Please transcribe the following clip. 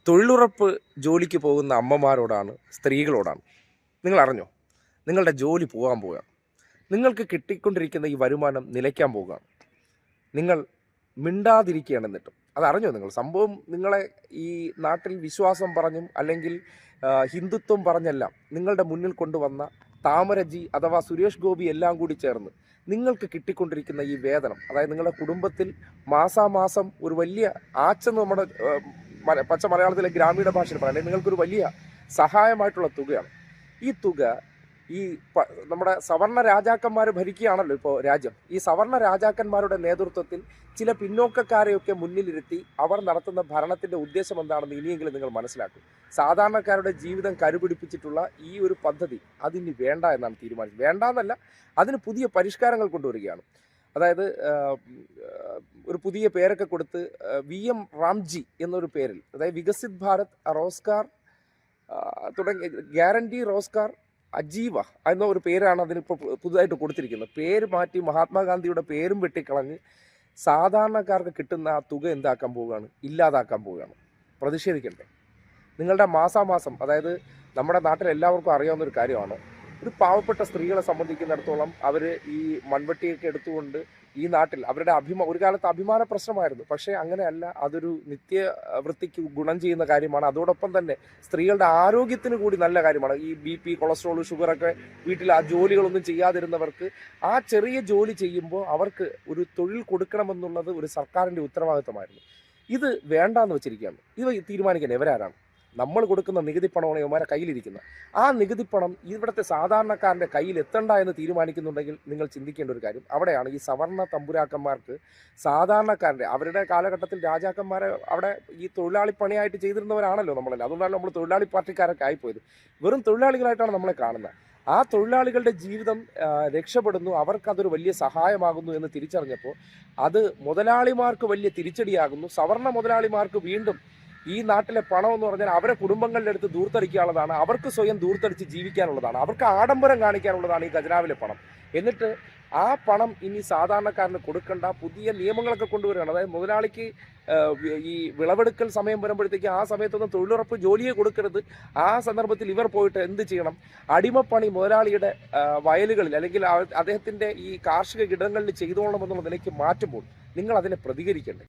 തൊഴിലുറപ്പ് ജോലിക്ക് പോകുന്ന അമ്മമാരോടാണ്, സ്ത്രീകളോടാണ്. നിങ്ങൾ അറിഞ്ഞോ? നിങ്ങളുടെ ജോലി പോകാൻ പോവുകയാണ്. നിങ്ങൾക്ക് കിട്ടിക്കൊണ്ടിരിക്കുന്ന ഈ വരുമാനം നിലയ്ക്കാൻ പോവുകയാണ്. നിങ്ങൾ മിണ്ടാതിരിക്കുകയാണ്. എന്നിട്ടും അതറിഞ്ഞോ നിങ്ങൾ? സംഭവം നിങ്ങളെ ഈ നാട്ടിൽ വിശ്വാസം പറഞ്ഞും അല്ലെങ്കിൽ ഹിന്ദുത്വം പറഞ്ഞെല്ലാം നിങ്ങളുടെ മുന്നിൽ കൊണ്ടുവന്ന താമരജി അഥവാ സുരേഷ് ഗോപി എല്ലാം കൂടി ചേർന്ന് നിങ്ങൾക്ക് കിട്ടിക്കൊണ്ടിരിക്കുന്ന ഈ വേതനം, അതായത് നിങ്ങളുടെ കുടുംബത്തിൽ മാസാമാസം ഒരു വലിയ ആച്ചെന്ന് നമ്മുടെ പച്ച മലയാളത്തിലെ ഗ്രാമീണ ഭാഷയിൽ പറയുന്നത് നിങ്ങൾക്കൊരു വലിയ സഹായമായിട്ടുള്ള തുകയാണ്. ഈ തുക ഈ നമ്മുടെ സവർണ രാജാക്കന്മാർ ഭരിക്കുകയാണല്ലോ ഇപ്പോൾ രാജ്യം. ഈ സവർണ രാജാക്കന്മാരുടെ നേതൃത്വത്തിൽ ചില പിന്നോക്കക്കാരെയൊക്കെ മുന്നിലിരുത്തി അവർ നടത്തുന്ന ഭരണത്തിൻ്റെ ഉദ്ദേശം എന്താണെന്ന് ഇനിയെങ്കിലും നിങ്ങൾ മനസ്സിലാക്കും. സാധാരണക്കാരുടെ ജീവിതം കരുപിടിപ്പിച്ചിട്ടുള്ള ഈ ഒരു പദ്ധതി അതിനി വേണ്ട എന്നാണ് തീരുമാനിച്ചത്. വേണ്ടാന്നല്ല, അതിന് പുതിയ പരിഷ്കാരങ്ങൾ കൊണ്ടുവരികയാണ്. അതായത് ഒരു പുതിയ പേരൊക്കെ കൊടുത്ത് VM റാംജി എന്നൊരു പേരിൽ, അതായത് വികസിത് ഭാരത് റോസ്ഗാർ തുടങ്ങി ഗ്യാരണ്ടി റോസ്ഗാർ അജീവ എന്ന ഒരു പേരാണ് അതിനിപ്പോൾ പുതുതായിട്ട് കൊടുത്തിരിക്കുന്നത്. പേര് മാറ്റി മഹാത്മാഗാന്ധിയുടെ പേരും വെട്ടിക്കളഞ്ഞ് സാധാരണക്കാർക്ക് കിട്ടുന്ന ആ തുക എന്താക്കാൻ പോവുകയാണ്? ഇല്ലാതാക്കാൻ പോവുകയാണ്. പ്രതിഷേധിക്കണ്ടേ? നിങ്ങളുടെ മാസാമാസം, അതായത് നമ്മുടെ നാട്ടിൽ എല്ലാവർക്കും അറിയാവുന്നൊരു കാര്യമാണ്, ഒരു പാവപ്പെട്ട സ്ത്രീകളെ സംബന്ധിക്കുന്നിടത്തോളം അവർ ഈ മൺവെട്ടിയൊക്കെ എടുത്തുകൊണ്ട് ഈ നാട്ടിൽ അവരുടെ ഒരു കാലത്ത് അഭിമാന പ്രശ്നമായിരുന്നു. പക്ഷേ അങ്ങനെയല്ല, അതൊരു നിത്യവൃത്തിക്ക് ഗുണം ചെയ്യുന്ന കാര്യമാണ്. അതോടൊപ്പം തന്നെ സ്ത്രീകളുടെ ആരോഗ്യത്തിന് കൂടി നല്ല കാര്യമാണ്. ഈ BP, കൊളസ്ട്രോൾ, ഷുഗറൊക്കെ വീട്ടിൽ ആ ജോലികളൊന്നും ചെയ്യാതിരുന്നവർക്ക് ആ ചെറിയ ജോലി ചെയ്യുമ്പോൾ അവർക്ക് ഒരു തൊഴിൽ കൊടുക്കണമെന്നുള്ളത് ഒരു സർക്കാരിൻ്റെ ഉത്തരവാദിത്തമായിരുന്നു. ഇത് വേണ്ടാന്ന് വെച്ചിരിക്കുകയാണ്. ഇത് തീരുമാനിക്കാൻ ഇവരാരാണ്? നമ്മൾ കൊടുക്കുന്ന നികുതി പണമാണ് ഇവന്മാരെ കയ്യിലിരിക്കുന്നത്. ആ നികുതി പണം ഇവിടുത്തെ സാധാരണക്കാരൻ്റെ കയ്യിൽ എത്തണ്ട എന്ന് തീരുമാനിക്കുന്നുണ്ടെങ്കിൽ നിങ്ങൾ ചിന്തിക്കേണ്ട ഒരു കാര്യം അവിടെയാണ്. ഈ സവർണ തമ്പുരാക്കന്മാർക്ക് സാധാരണക്കാരൻ്റെ, അവരുടെ കാലഘട്ടത്തിൽ രാജാക്കന്മാരെ അവിടെ ഈ തൊഴിലാളി പണിയായിട്ട് ചെയ്തിരുന്നവരാണല്ലോ നമ്മളല്ല. അതുകൊണ്ടാണ് നമ്മൾ തൊഴിലാളി പാർട്ടിക്കാരൊക്കെ ആയിപ്പോയത്. വെറും തൊഴിലാളികളായിട്ടാണ് നമ്മളെ കാണുന്നത്. ആ തൊഴിലാളികളുടെ ജീവിതം രക്ഷപ്പെടുന്നു, അവർക്കതൊരു വലിയ സഹായമാകുന്നു എന്ന് തിരിച്ചറിഞ്ഞപ്പോൾ അത് മുതലാളിമാർക്ക് വലിയ തിരിച്ചടിയാകുന്നു. സവർണ മുതലാളിമാർക്ക് വീണ്ടും ഈ നാട്ടിലെ പണം എന്ന് പറഞ്ഞാൽ അവരെ കുടുംബങ്ങളുടെ അടുത്ത് ദൂർത്തടിക്കാനുള്ളതാണ്, അവർക്ക് സ്വയം ദൂർത്തടിച്ച് ജീവിക്കാനുള്ളതാണ്, അവർക്ക് ആഡംബരം കാണിക്കാനുള്ളതാണ് ഈ ഖജനാവിലെ പണം. എന്നിട്ട് ആ പണം ഇനി സാധാരണക്കാരന് കൊടുക്കേണ്ട പുതിയ നിയമങ്ങളൊക്കെ കൊണ്ടുവരികയാണ്. അതായത് മുതലാളിക്ക് ഈ വിളവെടുക്കൽ സമയം വരുമ്പോഴത്തേക്ക് ആ സമയത്തൊന്നും തൊഴിലുറപ്പ് ജോലിയെ കൊടുക്കരുത്. ആ സന്ദർഭത്തിൽ ഇവർ പോയിട്ട് എന്ത് ചെയ്യണം? അടിമപ്പണി മുതലാളിയുടെ വയലുകളിൽ അല്ലെങ്കിൽ അദ്ദേഹത്തിൻ്റെ ഈ കാർഷിക ഇടങ്ങളിൽ ചെയ്തോളണം എന്നുള്ള നിലയ്ക്ക് മാറ്റുമ്പോൾ നിങ്ങൾ അതിനെ പ്രതികരിക്കണ്ടേ?